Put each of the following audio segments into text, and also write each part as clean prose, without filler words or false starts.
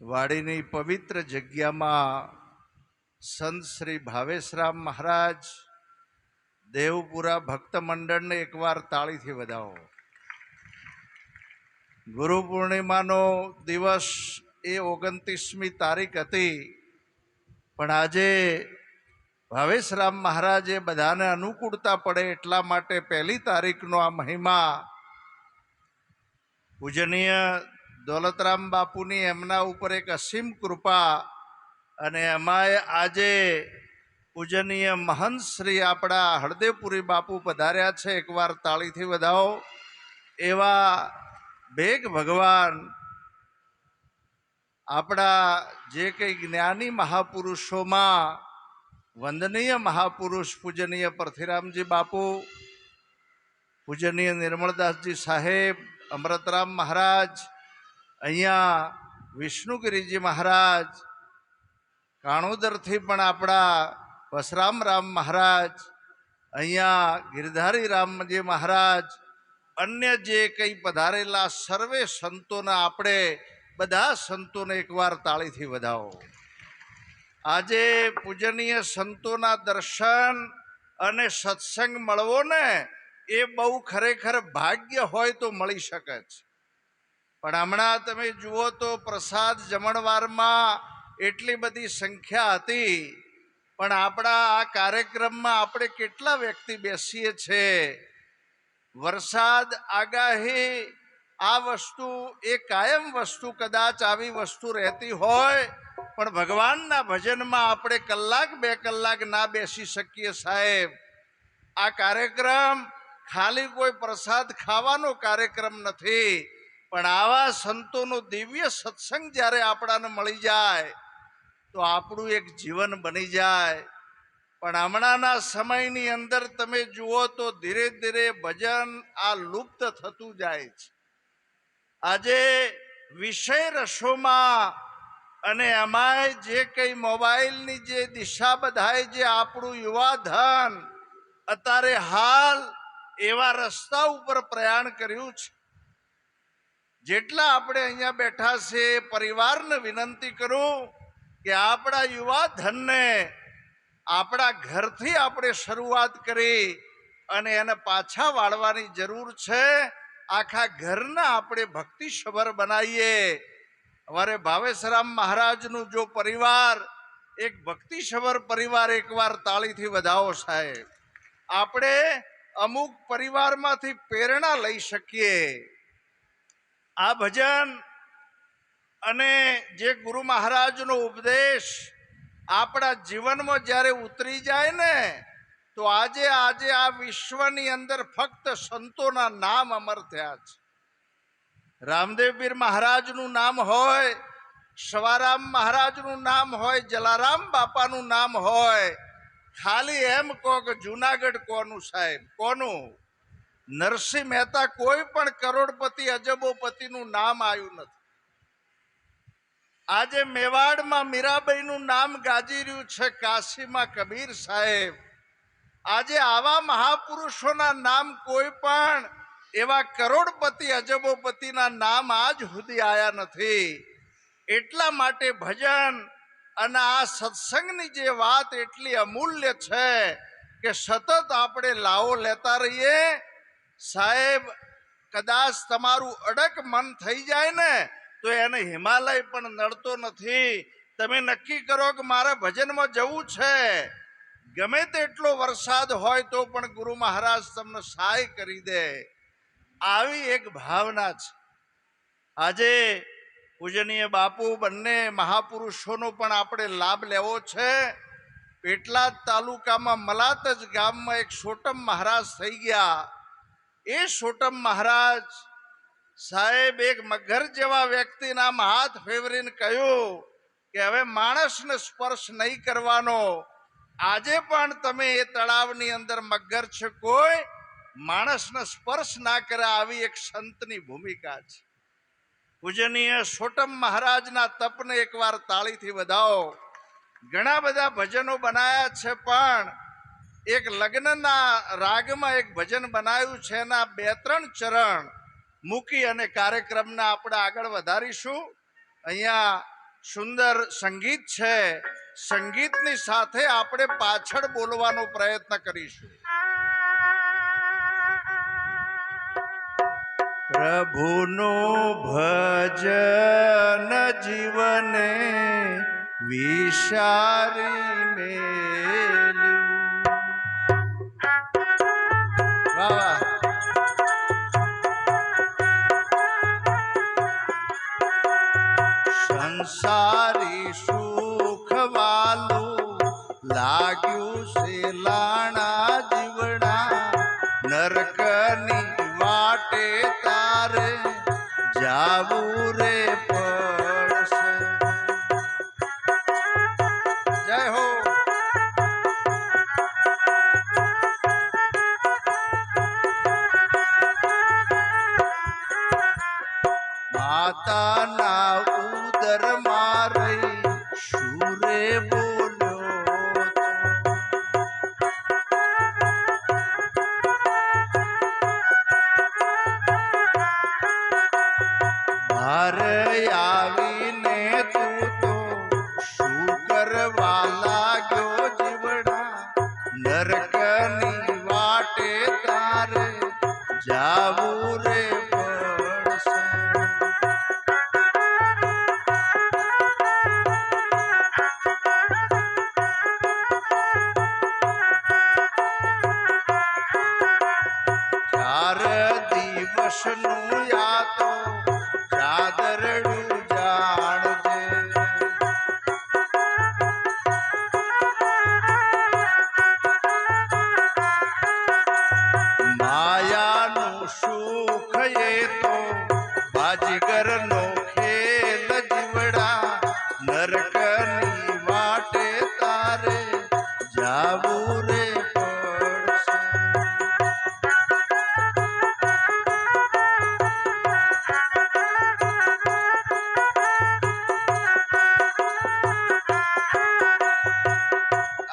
વાડીની પવિત્ર જગ્યામાં સંત શ્રી ભાવેશરામ મહારાજ દેવપુરા ભક્ત મંડળને એકવાર તાળીથી વધાવો. ગુરુ પૂર્ણિમાનો દિવસ એ 29મી તારીખ હતી, પણ આજે ભાવેશરામ મહારાજે બધાને અનુકૂળતા પડે એટલા માટે 1 તારીખનો આ મહિમા પૂજનીય દોલતરામ બાપુની એમના ઉપર એક અસીમ કૃપા, અને એમાંય આજે પૂજનીય મહંત શ્રી આપણા હળદેવપુરી બાપુ પધાર્યા છે. એકવાર તાળીથી વધાવો. એવા ભેગ ભગવાન આપણા જે કંઈ જ્ઞાની મહાપુરુષોમાં વંદનીય મહાપુરુષ પૂજનીય પરથીરામજી બાપુ, પૂજનીય નિર્મળદાસજી સાહેબ, અમૃતરામ મહારાજ, અહીંયા વિષ્ણુગીરીજી મહારાજ, કાણોદરથી પણ આપણા વસરામરામ મહારાજ, અહીંયા ગિરધારી રામજી મહારાજ, અન્ય જે કંઈ પધારેલા સર્વે સંતોના આપણે બધા સંતોને એકવાર તાળીથી વધાવો. આજે પૂજનીય સંતોના દર્શન અને સત્સંગ મળવો ને એ બહુ ખરેખર ભાગ્ય હોય તો મળી શકે છે. પણ હમણાં તમે જુઓ તો પ્રસાદ જમણવારમાં એટલી બધી સંખ્યા હતી, પણ આપણા આ કાર્યક્રમમાં આપણે કેટલા વ્યક્તિ બેસીએ છીએ? વરસાદ આગાહી આ વસ્તુ એ કાયમ વસ્તુ, કદાચ આવી વસ્તુ રહેતી હોય, પણ ભગવાનના ભજનમાં આપણે 1-2 કલાક ના બેસી શકીએ. સાહેબ, આ કાર્યક્રમ ખાલી કોઈ પ્રસાદ ખાવાનો કાર્યક્રમ નથી, પણ આવા સંતોનો દિવ્ય સત્સંગ જ્યારે આપણાને મળી જાય તો આપણું એક જીવન બની જાય. પણ હમણાંના સમયની અંદર તમે જુઓ તો ધીરે ધીરે ભજન આ લુપ્ત થતું જાય છે. આજે વિષય રસોમાં અને એમાંય જે કંઈ મોબાઈલની જે દિશા બધાય જે આપણું યુવા ધન અત્યારે હાલ એવા રસ્તા ઉપર પ્રયાણ કર્યું છે. જેટલા આપણે અહીંયા બેઠા છે પરિવારને વિનંતી કરું કે આપણા યુવા ધનને આપણા ઘરથી આપણે શરૂઆત કરી અને એને પાછા વાળવાની જરૂર છે. આખા ઘરના આપણે ભક્તિસભર બનાવીએ. અમારે ભાવેશરામ મહારાજનું જો પરિવાર એક ભક્તિસભર પરિવાર, એકવાર તાળીથી વધાવો. સાહેબ, આપણે અમુક પરિવારમાંથી પ્રેરણા લઈ શકીએ. આ ભજન અને જે ગુરુ મહારાજનો ઉપદેશ આપણા જીવનમાં જ્યારે ઉતરી જાય ને તો આજે આ વિશ્વની અંદર ફક્ત સંતોના નામ અમર થયા છે. રામદેવપીર મહારાજનું નામ હોય, સવારામ મહારાજનું નામ હોય, જલારામ બાપાનું નામ હોય, ખાલી એમ કહો કે જુનાગઢ કોનું? સાહેબ, કોનું? નરસિંહ મહેતા કોઈ પણ કરોડપતિ અજબોપતિનું નામ આવ્યું નથી. આજે મેવાડમાં મીરાબાઈનું નામ ગાજી રહ્યું છે, કાશીમાં કબીર સાહેબ. આજે આવા મહાપુરુષોના નામ કોઈ પણ એવા કરોડપતિ અજબોપતિના નામ આજ સુધી આવ્યા નથી. એટલા માટે ભજન અને આ સત્સંગની જે વાત એટલી અમૂલ્ય છે કે સતત આપણે લાવો લેતા રહીએ. સાહેબ, કદાચ તમારું અડગ મન થઈ જાય ને તો એને હિમાલય પણ નડતો નથી. તમે નક્કી કરો કે મારે ભજનમાં જવું છે, ગમે તેટલો વરસાદ હોય તો પણ ગુરુ મહારાજ તમને સહાય કરી દે. આવી એક ભાવના છે. આજે પૂજનીય બાપુ બંને મહાપુરુષોનો પણ આપણે લાભ લેવો છે. પેટલાદ તાલુકામાં મલાતજ ગામમાં એક સોટમ મહારાજ થઈ ગયા. એ સોટમ મહારાજ સાહેબ એક મગર જેવા વ્યક્તિના હાથ ફેરવીને કહ્યું કે હવે માણસને સ્પર્શ નહીં કરવાનો. આજે પણ તમે એ તળાવની અંદર મગર છે, કોઈ માણસને સ્પર્શ ના કરે, આવી એક સંતની ભૂમિકા છે. પૂજનીય સોટમ મહારાજના તપને એકવાર તાળીથી વધાવો. ઘણા બધા ભજનો બનાયા છે, પણ એક લગ્નના રાગમાં એક ભજન બનાવ્યું છે, એના 2-3 ચરણ મૂકી અને કાર્યક્રમને આપણે આગળ વધારીશું. અહીંયા સુંદર સંગીત છે. સંગીતની સાથે આપણે પાછળ બોલવાનો પ્રયત્ન કરીશું. પ્રભુનું ભજન જીવને વિચારી મેલ્યું. વાહ વાહ. સંસારી સુખ વાલું લાગ્યું છે લાણા જીવડા, નરકની વાટે તારે જાવું રે પડશે. જય હો. માતાના ઉદર મારી શુરે બોલ્યો તો. બહાર આવીને તું તો શું કરવા લાગ્યો જીવડા, નરકની વાટે તારે જાવું રે પડશે. ચાર દિવસનું યા તો ચાદરડું જાણજે. માયાનું સુખ એ તો બાજીગરનો ખેલ જીવડા, નરકની વાટે તારે જાવું રે પડશે.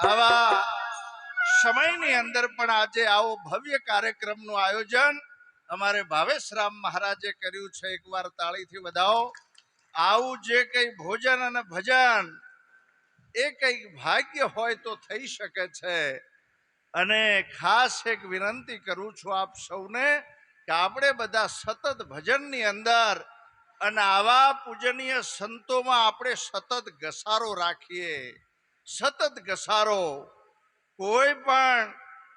આવા સમયની અંદર પણ આજે આવો ભવ્ય કાર્યક્રમનું આયોજન અમારે ભાવેશરામ મહારાજે કર્યું છે. એકવાર તાળીથી વધાવો. આવું જે કઈ ભોજન અને ભજન એ કઈક ભાગ્ય હોય તો થઈ શકે છે. અને ખાસ એક વિનંતી કરું છું આપ સૌને કે આપણે બધા સતત ભજનની અંદર અને આવા પૂજનીય સંતોમાં આપણે સતત ઘસારો રાખીએ. સતત ઘસારો. કોઈ પણ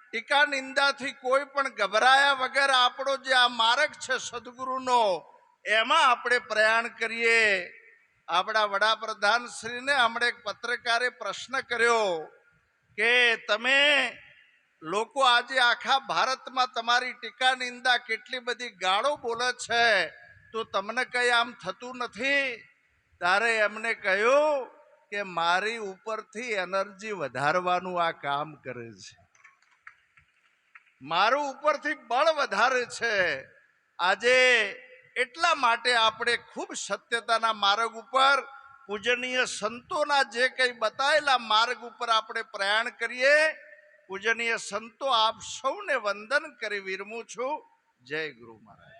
ટીકા નિંદાથી કોઈ પણ ગભરાયા વગર આપણો જે આ માર્ગ છે સદગુરુનો, એમાં આપણે પ્રયાણ કરીએ. આપણા વડાપ્રધાન શ્રીને હમણાં એક પત્રકારે પ્રશ્ન કર્યો કે તમે લોકો આજે આખા ભારતમાં તમારી ટીકા નિંદા કેટલી બધી ગાળો બોલે છે, તો તમને કઈ આમ થતું નથી? ત્યારે એમને કહ્યું કે મારી ઉપરથી એનર્જી વધારવાનું આ કામ કરે છે. મારું ઉપરથી બળ વધારે છે. આજે એટલા માટે આપણે ખૂબ સત્યતાના માર્ગ ઉપર, પૂજનીય સંતોના જે કંઈ બતાવેલા માર્ગ ઉપર આપણે પ્રયાણ કરીએ. પૂજનીય સંતો, આપ સૌને વંદન કરી વિરમું છું. જય ગુરુ મહારાજ.